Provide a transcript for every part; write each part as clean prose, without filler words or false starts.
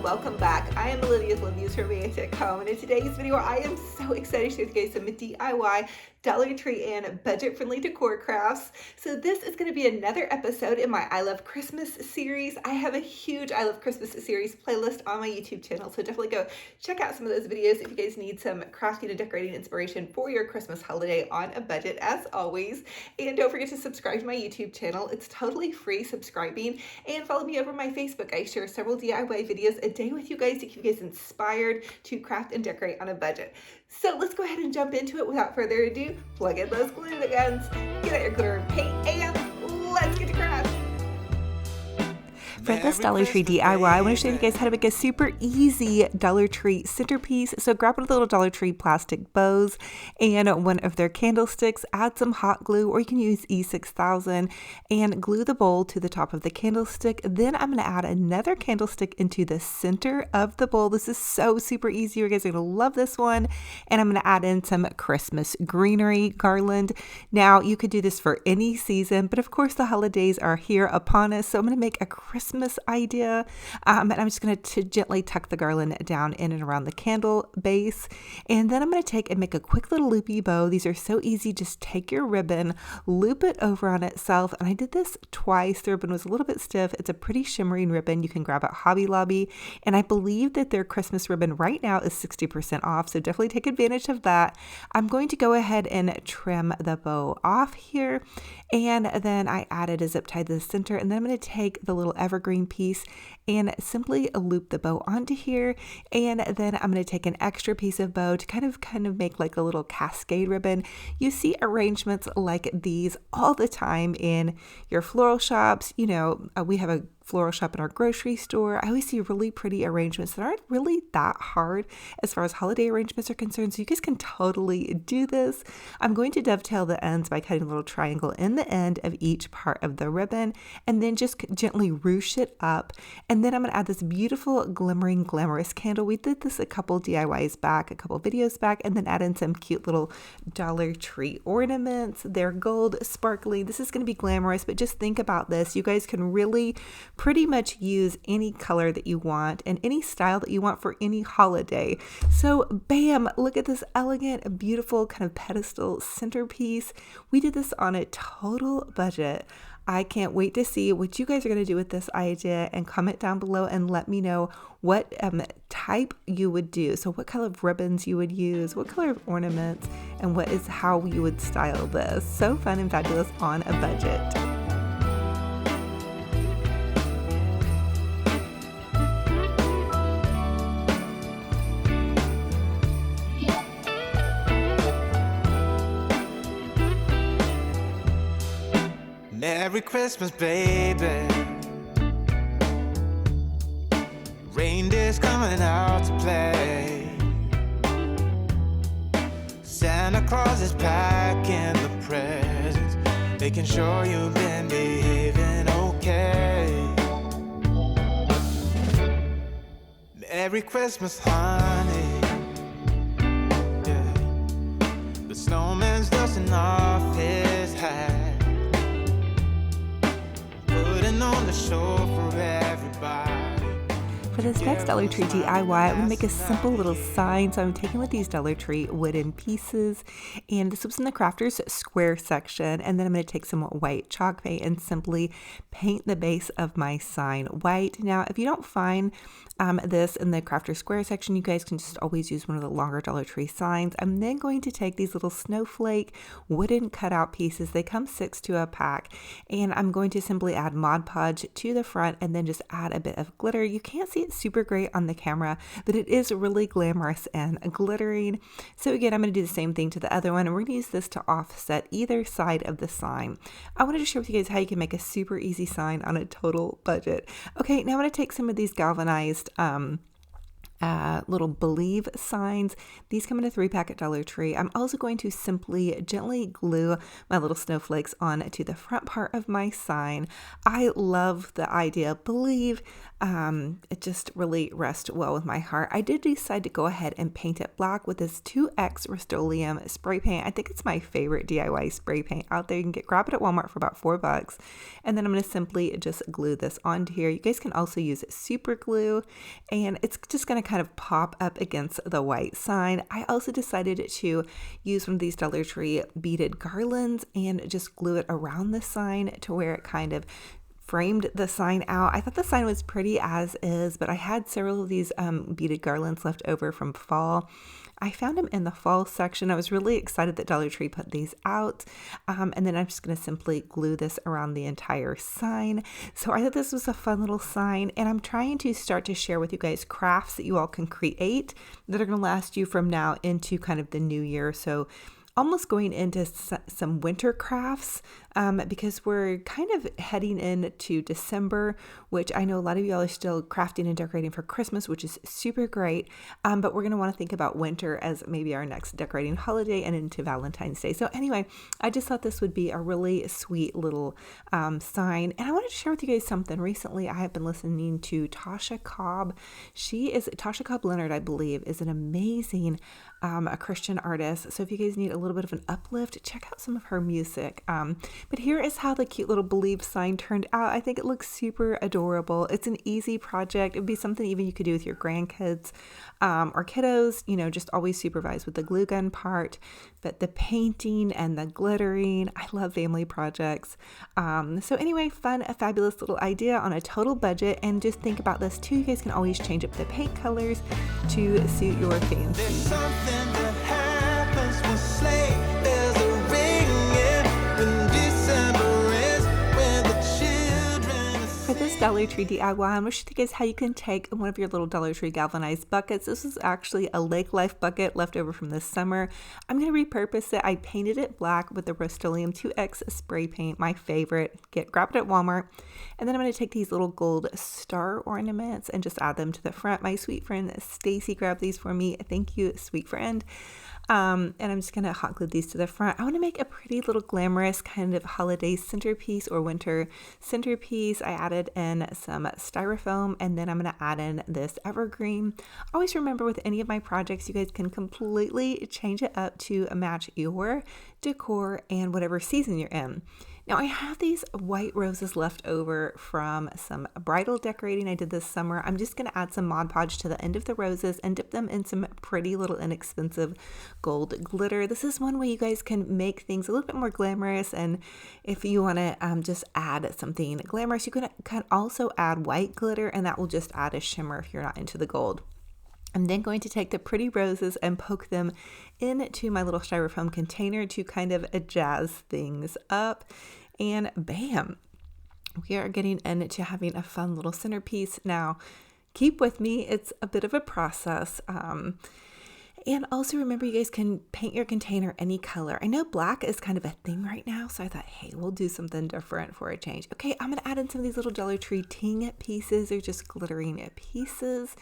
welcome back. I am Olivia with Olivia's Romantic Home, and in today's video I am so excited to share with you guys some DIY Dollar Tree and budget-friendly decor crafts. So this is going to be another episode in my I Love Christmas series. I have a huge I Love Christmas series playlist on my YouTube channel, so definitely go check out some of those videos if you guys need some crafting and decorating inspiration for your Christmas holiday on a budget, as always. And don't forget to subscribe to my YouTube channel. It's totally free subscribing, and follow me over my Facebook. I share several DIY videos a day with you guys to keep you guys inspired to craft and decorate on a budget. So let's go ahead and jump into it without further ado. Plug in those glue guns, get out your glitter and paint, and let's get to craft. For this Dollar Tree DIY, I want to show you guys how to make a super easy Dollar Tree centerpiece. So grab one of the little Dollar Tree plastic bows and one of their candlesticks, add some hot glue, or you can use E6000, and glue the bowl to the top of the candlestick. Then I'm going to add another candlestick into the center of the bowl. This is so super easy. You guys are going to love this one. And I'm going to add in some Christmas greenery garland. Now, you could do this for any season, but of course the holidays are here upon us. So I'm going to make a Christmas idea, and I'm just going to gently tuck the garland down in and around the candle base, and then I'm going to take and make a quick little loopy bow. These are so easy. Just take your ribbon, loop it over on itself, and I did this twice. The ribbon was a little bit stiff. It's a pretty shimmering ribbon you can grab at Hobby Lobby, and I believe that their Christmas ribbon right now is 60% off, so definitely take advantage of that. I'm going to go ahead and trim the bow off here, and then I added a zip tie to the center, and then I'm going to take the little evergreen piece and simply loop the bow onto here, and then I'm going to take an extra piece of bow to kind of make like a little cascade ribbon. You see arrangements like these all the time in your floral shops. You know, we have a floral shop in our grocery store. I always see really pretty arrangements that aren't really that hard as far as holiday arrangements are concerned, so you guys can totally do this. I'm going to dovetail the ends by cutting a little triangle in the end of each part of the ribbon, and then just gently ruche it up. And then I'm going to add this beautiful glimmering glamorous candle. We did this a couple DIYs back, a couple videos back, and then add in some cute little Dollar Tree ornaments. They're gold sparkly. This is going to be glamorous, but just think about this. You guys can really pretty much use any color that you want and any style that you want for any holiday. So bam, look at this elegant, beautiful kind of pedestal centerpiece. We did this on a total budget. I can't wait to see what you guys are going to do with this idea, and comment down below and let me know what type you would do. So what color of ribbons you would use, what color of ornaments, and how you would style this. So fun and fabulous on a budget. Merry Christmas, baby. Reindeer's coming out to play. Santa Claus is packing the presents, making sure you've been behaving okay. Merry Christmas, honey. Yeah. The snowman's dusting off his hat, on the show for everybody. For this next Dollar Tree DIY, I'm going to make a simple little sign. So I'm taking with these Dollar Tree wooden pieces, and this was in the crafters square section, and then I'm going to take some white chalk paint and simply paint the base of my sign white. Now, if you don't find this in the crafter square section, you guys can just always use one of the longer Dollar Tree signs. I'm then going to take these little snowflake wooden cutout pieces. They come 6 to a pack, and I'm going to simply add Mod Podge to the front and then just add a bit of glitter. You can't see it super great on the camera, but it is really glamorous and glittering. So again, I'm going to do the same thing to the other one, and we're going to use this to offset either side of the sign. I wanted to share with you guys how you can make a super easy sign on a total budget. Okay, now I'm going to take some of these galvanized little Believe signs. These come in a 3-pack at Dollar Tree. I'm also going to simply gently glue my little snowflakes on to the front part of my sign. I love the idea of Believe. It just really rests well with my heart. I did decide to go ahead and paint it black with this 2X Rust-Oleum spray paint. I think it's my favorite DIY spray paint out there. You can grab it at Walmart for about $4. And then I'm going to simply just glue this onto here. You guys can also use super glue, and it's just going to kind of pop up against the white sign. I also decided to use one of these Dollar Tree beaded garlands and just glue it around the sign to where it kind of framed the sign out. I thought the sign was pretty as is, but I had several of these beaded garlands left over from fall. I found them in the fall section. I was really excited that Dollar Tree put these out. And then I'm just going to simply glue this around the entire sign. So I thought this was a fun little sign, and I'm trying to start to share with you guys crafts that you all can create that are going to last you from now into kind of the new year. So almost going into some winter crafts because we're kind of heading into December, which I know a lot of y'all are still crafting and decorating for Christmas, which is super great. But we're going to want to think about winter as maybe our next decorating holiday and into Valentine's Day. So anyway, I just thought this would be a really sweet little sign. And I wanted to share with you guys something. Recently, I have been listening to Tasha Cobb. Tasha Cobb Leonard, I believe, is an amazing a Christian artist. So if you guys need a little bit of an uplift, check out some of her music. But here is how the cute little Believe sign turned out. I think it looks super adorable. It's an easy project. It'd be something even you could do with your grandkids or kiddos, just always supervise with the glue gun part. But the painting and the glittering, I love family projects. So anyway, a fabulous little idea on a total budget. And just think about this too. You guys can always change up the paint colors to suit your fancy. There's something that happens when sleigh bells are ringing, when December ends, when the children are For this Dollar Tree DIY, I'm going to show you guys how you can take one of your little Dollar Tree galvanized buckets. This is actually a Lake Life bucket left over from this summer. I'm going to repurpose it. I painted it black with the Rust-Oleum 2X spray paint, my favorite. Grab it at Walmart. And then I'm going to take these little gold star ornaments and just add them to the front. My sweet friend Stacy grabbed these for me. Thank you, sweet friend. And I'm just going to hot glue these to the front. I want to make a pretty little glamorous kind of holiday centerpiece or winter centerpiece. I added in some styrofoam, and then I'm going to add in this evergreen. Always remember, with any of my projects, you guys can completely change it up to match your decor and whatever season you're in. Now, I have these white roses left over from some bridal decorating I did this summer. I'm just going to add some Mod Podge to the end of the roses and dip them in some pretty little inexpensive gold glitter. This is one way you guys can make things a little bit more glamorous. And if you want to just add something glamorous, you can also add white glitter, and that will just add a shimmer if you're not into the gold. I'm then going to take the pretty roses and poke them into my little styrofoam container to kind of jazz things up. And bam, we are getting into having a fun little centerpiece. Now, keep with me. It's a bit of a process. And also remember, you guys can paint your container any color. I know black is kind of a thing right now, so I thought, hey, we'll do something different for a change. Okay, I'm going to add in some of these little Dollar Tree ting pieces. They're just glittering pieces.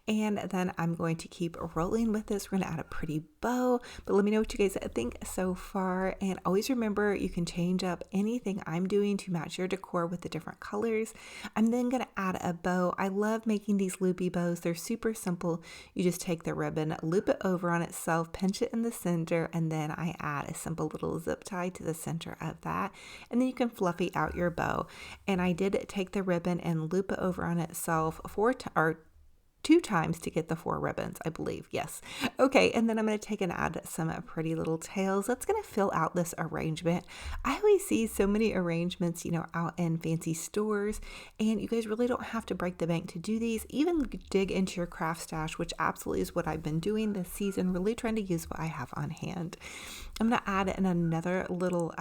And then I'm going to keep rolling with this. We're going to add a pretty bow. But let me know what you guys think so far. And always remember, you can change up anything I'm doing to match your decor with the different colors. I'm then going to add a bow. I love making these loopy bows. They're super simple. You just take the ribbon, loop it over on itself, pinch it in the center, and then I add a simple little zip tie to the center of that, and then you can fluffy out your bow. And I did take the ribbon and loop it over on itself two times to get the 4 ribbons, I believe. Yes. Okay. And then I'm going to take and add some pretty little tails. That's going to fill out this arrangement. I always see so many arrangements, out in fancy stores, and you guys really don't have to break the bank to do these. Even dig into your craft stash, which absolutely is what I've been doing this season, really trying to use what I have on hand. I'm going to add in another little,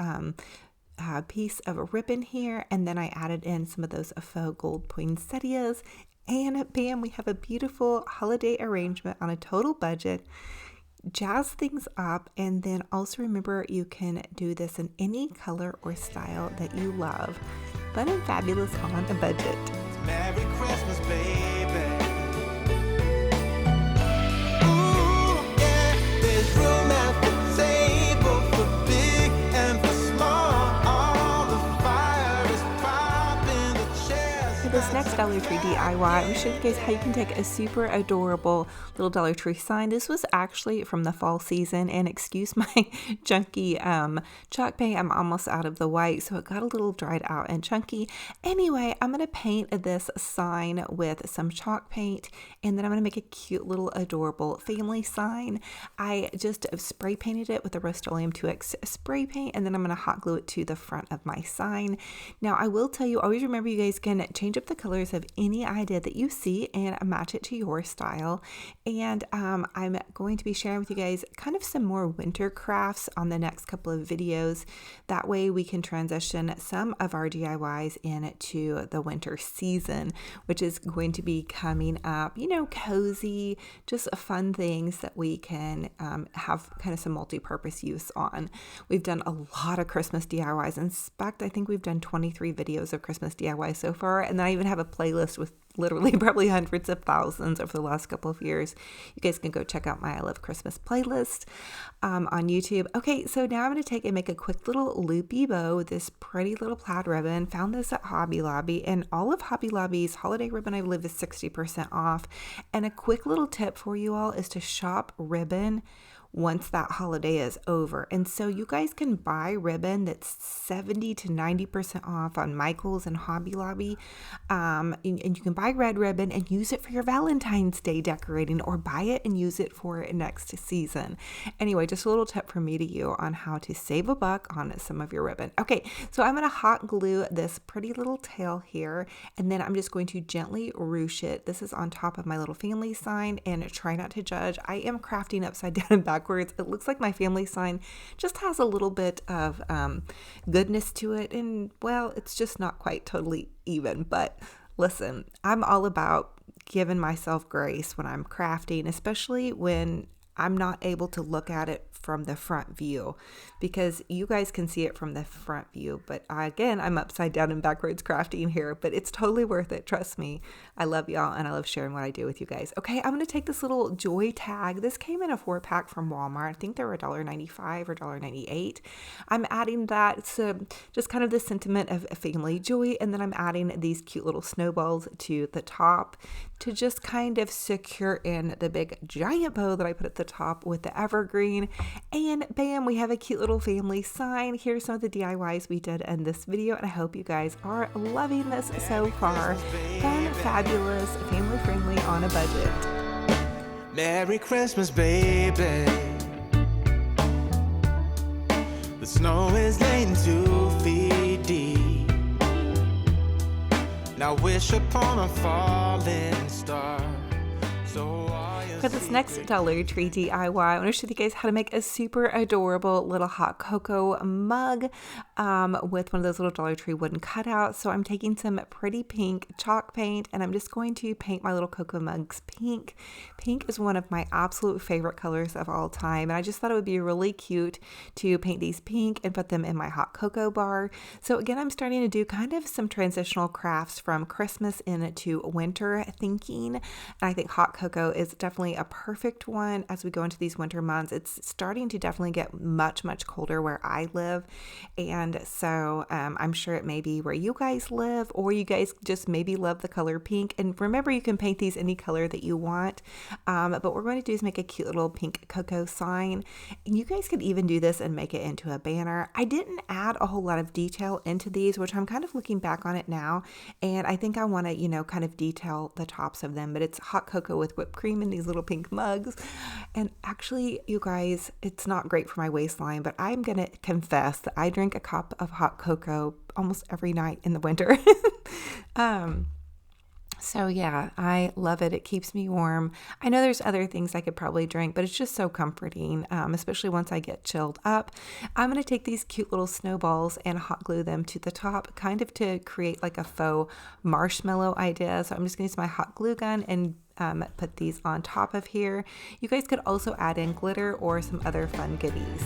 piece of a ribbon here, and then I added in some of those faux gold poinsettias. And bam, we have a beautiful holiday arrangement on a total budget. Jazz things up, and then also remember, you can do this in any color or style that you love. Fun and fabulous on a budget. Merry Christmas, baby. next Dollar Tree DIY, I'm going to show you guys how you can take a super adorable little Dollar Tree sign. This was actually from the fall season, and excuse my chunky chalk paint. I'm almost out of the white, so it got a little dried out and chunky. Anyway, I'm going to paint this sign with some chalk paint, and then I'm going to make a cute little adorable family sign. I just spray painted it with a Rust-Oleum 2X spray paint, and then I'm going to hot glue it to the front of my sign. Now, I will tell you, always remember you guys can change up the colors of any idea that you see and match it to your style. And I'm going to be sharing with you guys kind of some more winter crafts on the next couple of videos. That way we can transition some of our DIYs into the winter season, which is going to be coming up. You know, cozy, just fun things that we can have kind of some multi-purpose use on. We've done a lot of Christmas DIYs. In fact, I think we've done 23 videos of Christmas DIY so far, and then I even have a playlist with literally probably hundreds of thousands over the last couple of years. You guys can go check out my I Love Christmas playlist on YouTube. Okay, so now I'm going to take and make a quick little loopy bow with this pretty little plaid ribbon. Found this at Hobby Lobby, and all of Hobby Lobby's holiday ribbon I believe is 60% off. And a quick little tip for you all is to shop ribbon once that holiday is over. And so you guys can buy ribbon that's 70 to 90% off on Michael's and Hobby Lobby. And you can buy red ribbon and use it for your Valentine's Day decorating, or buy it and use it for next season. Anyway, just a little tip from me to you on how to save a buck on some of your ribbon. Okay, so I'm going to hot glue this pretty little tail here, and then I'm just going to gently ruche it. This is on top of my little family sign, and try not to judge. I am crafting upside down and backwards. It looks like my family sign just has a little bit of goodness to it, and well, it's just not quite totally even. But listen, I'm all about giving myself grace when I'm crafting, especially when I'm not able to look at it from the front view, because you guys can see it from the front view, but again, I'm upside down and backwards crafting here, but it's totally worth it. Trust me. I love y'all, and I love sharing what I do with you guys. Okay, I'm going to take this little joy tag. This came in a 4-pack from Walmart. I think they were $1.95 or $1.98. I'm adding that to just kind of the sentiment of family joy, and then I'm adding these cute little snowballs to the top to just kind of secure in the big giant bow that I put at the top with the evergreen. And bam, we have a cute little family sign. Here's some of the DIYs we did in this video, and I hope you guys are loving this so far. Fun, fabulous, family friendly, on a budget. Merry Christmas, baby. The snow is laying 2 feet deep. Now wish upon a falling star. For this next Dollar Tree DIY, I want to show you guys how to make a super adorable little hot cocoa mug with one of those little Dollar Tree wooden cutouts. So I'm taking some pretty pink chalk paint, and I'm just going to paint my little cocoa mugs pink. Pink is one of my absolute favorite colors of all time, and I just thought it would be really cute to paint these pink and put them in my hot cocoa bar. So again, I'm starting to do kind of some transitional crafts from Christmas into winter thinking, and I think hot cocoa is definitely a perfect one as we go into these winter months. It's starting to definitely get much colder where I live, and so I'm sure it may be where you guys live, or you guys just maybe love the color pink. And remember, you can paint these any color that you want, but what we're going to do is make a cute little pink cocoa sign, and you guys could even do this and make it into a banner. I didn't add a whole lot of detail into these, which I'm kind of looking back on it now, and I think I want to, you know, kind of detail the tops of them. But it's hot cocoa with whipped cream in these little pink mugs. And actually, you guys, it's not great for my waistline, but I'm gonna confess that I drink a cup of hot cocoa almost every night in the winter. So yeah, I love it. It keeps me warm. I know there's other things I could probably drink, but it's just so comforting, especially once I get chilled up. I'm going to take these cute little snowballs and hot glue them to the top, kind of to create like a faux marshmallow idea. So I'm just going to use my hot glue gun and put these on top of here. You guys could also add in glitter or some other fun goodies.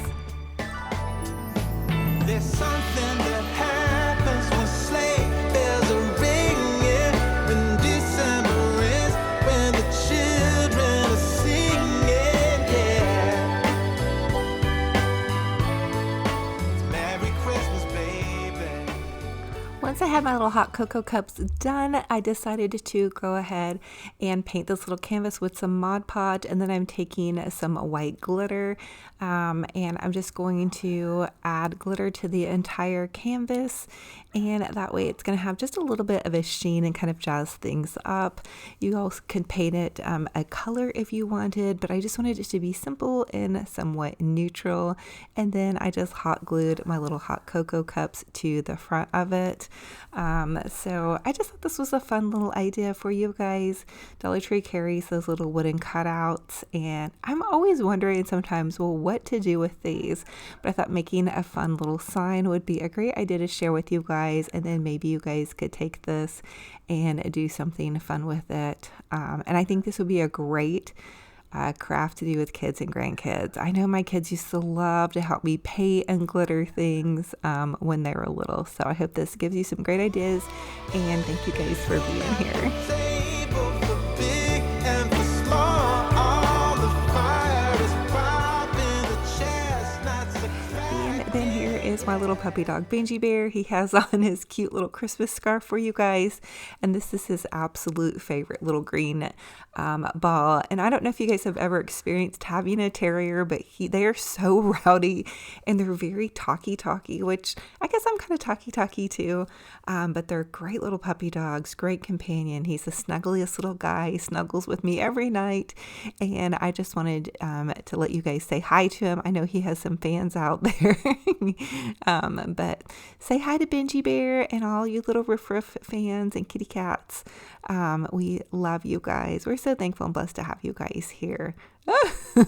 There's something that happens when sleigh bells are ringing, when December is, when the children are singing, yeah. It's Merry Christmas, baby. once I had my little hot cocoa cups done, I decided to go ahead and paint this little canvas with some Mod Podge, and then I'm taking some white glitter, and I'm just going to add glitter to the entire canvas, and that way it's going to have just a little bit of a sheen and kind of jazz things up. You also could paint it a color if you wanted, but I just wanted it to be simple and somewhat neutral, and then I just hot glued my little hot cocoa cups to the front of it. So I just thought this was a fun little idea for you guys. Dollar Tree carries those little wooden cutouts, and I'm always wondering sometimes, well, what to do with these, but I thought making a fun little sign would be a great idea to share with you guys, and then maybe you guys could take this and do something fun with it. And I think this would be a great craft to do with kids and grandkids. I know my kids used to love to help me paint and glitter things when they were little. So I hope this gives you some great ideas, and thank you guys for being here. Table for big and for small. All the fire is popping, the chestnuts are cracking. And then here is my little puppy dog, Benji Bear. He has on his cute little Christmas scarf for you guys. And this is his absolute favorite little green ball. And I don't know if you guys have ever experienced having a terrier, but they are so rowdy and they're very talky, which I guess I'm kind of talky too. But they're great little puppy dogs, great companion. He's the snuggliest little guy. He snuggles with me every night. And I just wanted to let you guys say hi to him. I know he has some fans out there. But say hi to Benji Bear and all you little Riff fans and kitty cats. We love you guys. We're so thankful and blessed to have you guys here.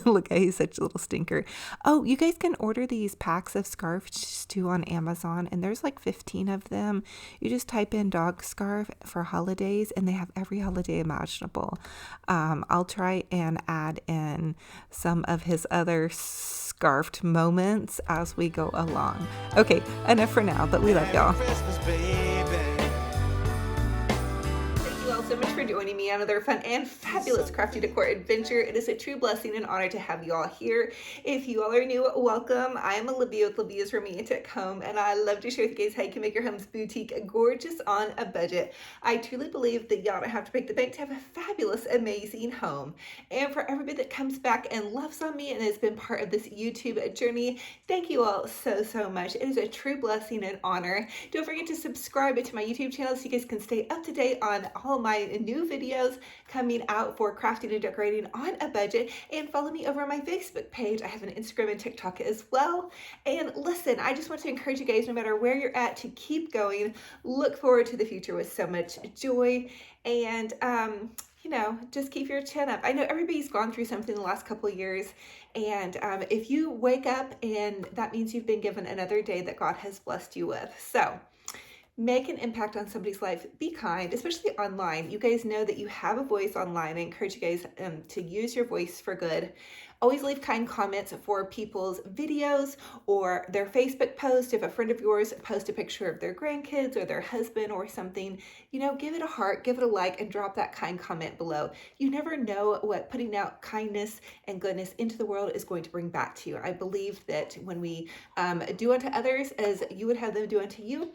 Look, he's such a little stinker. Oh, you guys can order these packs of scarves too on Amazon, and there's like 15 of them. You just type in dog scarf for holidays, and they have every holiday imaginable. I'll try and add in some of his other scarfed moments as we go along. Okay, enough for now, but we love y'all. Christmas, baby. Thank you all so much for joining me on another fun and fabulous crafty decor adventure. It is a true blessing and honor to have you all here. If you all are new, welcome. I am Olivia with Olivia's Romantic Home, and I love to share with you guys how you can make your home's boutique gorgeous on a budget. I truly believe that y'all don't have to break the bank to have a fabulous, amazing home. And for everybody that comes back and loves on me and has been part of this YouTube journey, thank you all so much. It is a true blessing and honor. Don't forget to subscribe to my YouTube channel so you guys can stay up to date on all my new videos coming out for crafting and decorating on a budget, and follow me over on my Facebook page. I have an Instagram and TikTok as well. And listen, I just want to encourage you guys, no matter where you're at, to keep going. Look forward to the future with so much joy, and just keep your chin up. I know everybody's gone through something the last couple of years, and if you wake up, and that means you've been given another day that God has blessed you with. So make an impact on somebody's life. Be kind, especially online. You guys know that you have a voice online. I encourage you guys to use your voice for good. Always leave kind comments for people's videos or their Facebook post. If a friend of yours posts a picture of their grandkids or their husband or something, give it a heart, give it a like, and drop that kind comment below. You never know what putting out kindness and goodness into the world is going to bring back to you. I believe that when we do unto others as you would have them do unto you,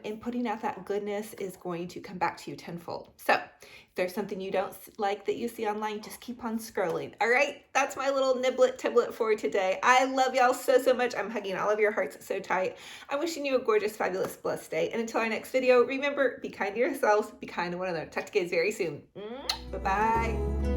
and putting out that goodness is going to come back to you tenfold. So if there's something you don't like that you see online, just keep on scrolling. All right, that's my little tiblet for today. I love y'all so much. I'm hugging all of your hearts so tight. I'm wishing you a gorgeous, fabulous, blessed day. And until our next video, remember, be kind to yourselves, be kind to one another. Talk to you guys very soon. Bye-bye.